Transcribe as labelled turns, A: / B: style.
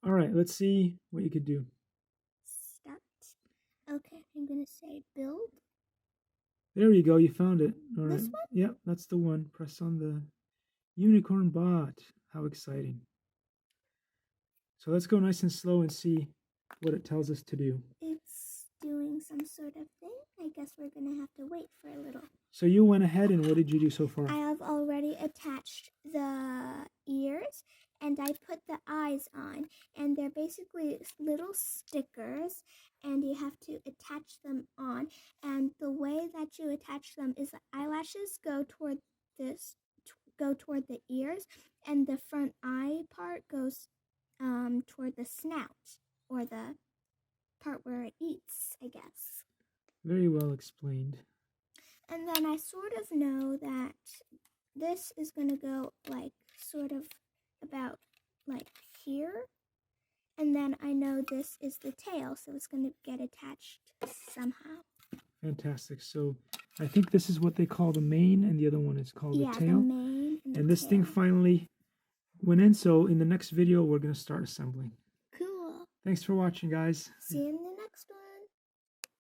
A: All right, let's see what you could do.
B: Start. Okay, I'm gonna say build.
A: There you go. You found it. All right.
B: This one?
A: Yep, that's the one. Press on the unicorn bot. How exciting. So let's go nice and slow and see what it tells us to do.
B: It's doing some sort of thing. I guess we're gonna have to wait for a little.
A: So you went ahead and what did you do so far?
B: I have already attached the ears and I put the eyes on, and they're basically little stickers and you have to attach them on, and the way that you attach them is the eyelashes go toward the ears, and the front eye part goes toward the snout, or the part where it eats, I guess.
A: Very well explained.
B: And then I sort of know that this is going to go like sort of about like here. And then I know this is the tail, so it's going to get attached somehow.
A: Fantastic. So I think this is what they call the mane, and the other one is called the tail.
B: The mane
A: and this thing finally went in, so in the next video we're going to start assembling.
B: Cool.
A: Thanks for watching, guys.
B: See you in the next one.